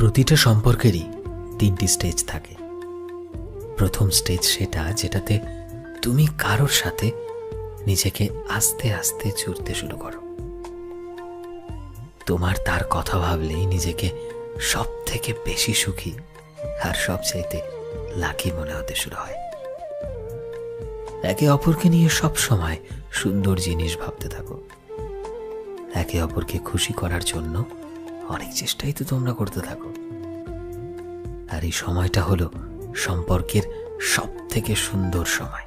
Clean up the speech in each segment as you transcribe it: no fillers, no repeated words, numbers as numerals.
প্রতিটা সম্পর্কেরই তিনটি স্টেজ থাকে। প্রথম স্টেজ সেটা যেটাতে তুমি কারোর সাথে নিজেকে আস্তে আস্তে জুড়তে শুরু করো। তোমার তার কথা ভাবলেই নিজেকে সব থেকে বেশি সুখী আর সবচাইতে লাকি মনে হতে শুরু হয়। একে অপরকে নিয়ে সব সময় সুন্দর জিনিস ভাবতে থাকো। একে অপরকে খুশি করার জন্য অনেক চেষ্টাই তো তোমরা করতে থাকো। আর এই সময়টা হলো সম্পর্কের সব থেকে সুন্দর সময়।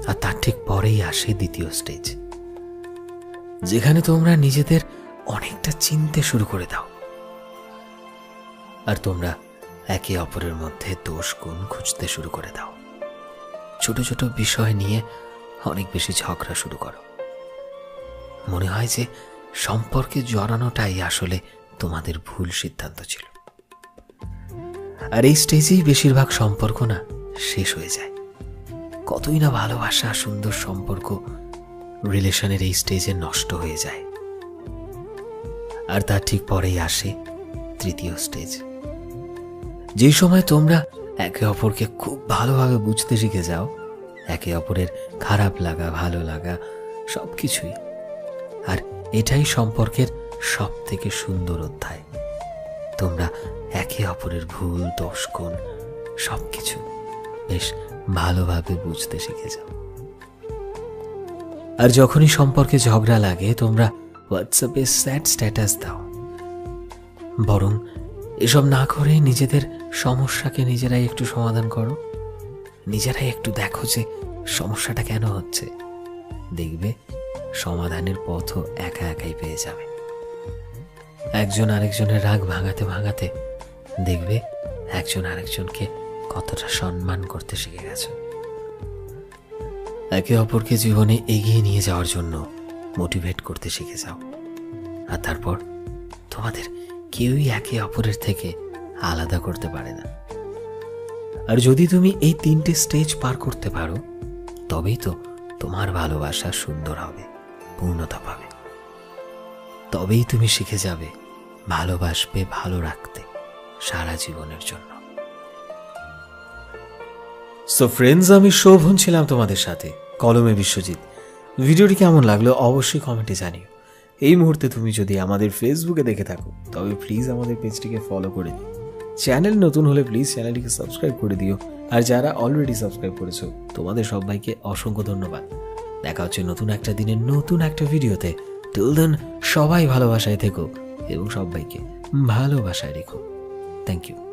আর তার ঠিক পরেই আসে দ্বিতীয় স্টেজ, যেখানে তোমরা নিজেদের অনেকটা চিনতে শুরু করে দাও। আর তোমরা একে অপরের মধ্যে দোষ গুণ খুঁজতে শুরু করে দাও। ছোট ছোট বিষয় নিয়ে অনেক বেশি ঝগড়া শুরু করো। মনে হয় যে সম্পর্কে জড়ানোটাই আসলে তোমাদের ভুল সিদ্ধান্ত ছিল। আর এই স্টেজেই বেশিরভাগ সম্পর্ক না শেষ হয়ে যায়। কতই না ভালোবাসা, সুন্দর সম্পর্ক রিলেশনের এই স্টেজে নষ্ট হয়ে যায়। আর তার ঠিক পরেই আসে তৃতীয় স্টেজ, যে সময় তোমরা একে অপরকে খুব ভালোভাবে বুঝতে শিখে যাও। একে অপরের খারাপ লাগা, ভালো লাগা সবকিছুই। আর এটাই সম্পর্কের সব থেকে সুন্দর অধ্যায়। তোমরা একে অপরের ভুল, দোষ, গুণ সবকিছু বেশ ভালোভাবে বুঝতে শিখে যাও। আর যখনই সম্পর্কে ঝগড়া লাগে তোমরা হোয়াটসঅ্যাপে স্যাড স্ট্যাটাস দাও। বরং এসব না করে নিজেদের সমস্যাকে নিজেরাই একটু সমাধান করো। নিজেরাই একটু দেখো যে সমস্যাটা কেন হচ্ছে। দেখবে সমাধানের পথও একা একাই পেয়ে যাবে। একজন আরেকজনের রাগ ভাঙাতে ভাঙাতে দেখবে একজন আরেকজনকে কতটা সম্মান করতে শিখে গেছে। একে অপরকে জীবনে এগিয়ে নিয়ে যাওয়ার জন্য মোটিভেট করতে শিখে যাও। আর তারপর তোমাদের কেউই একে অপরের থেকে আলাদা করতে পারে না। আর যদি তুমি এই তিনটে স্টেজ পার করতে পারো, তবেই তো তোমার ভালোবাসা সুন্দর হবে, পূর্ণতা পাবে। তবেই তুমি শিখে যাবে ভালোবাসবে, ভালো রাখতে সারা জীবনের জন্য। সো ফ্রেন্ডস, আমি শোভন ছিলাম তোমাদের সাথে, কলমে বিশ্বজিৎ। ভিডিওটি কেমন লাগলো অবশ্যই কমেন্টে জানিও। এই মুহূর্তে তুমি যদি আমাদের ফেসবুকে দেখে থাকো তবে প্লিজ আমাদের পেজটিকে ফলো করে দিও। চ্যানেল নতুন হলে প্লিজ চ্যানেলটিকে সাবস্ক্রাইব করে দিও। আর যারা অলরেডি সাবস্ক্রাইব করেছো তোমাদের সবাইকে অসংখ্য ধন্যবাদ। দেখা হচ্ছে নতুন একটা দিনের নতুন একটা ভিডিওতে। টিল দেন সবাই ভালোবাসায় থেকো এবং সবাইকে ভালোবাসায় রেখো। Thank you.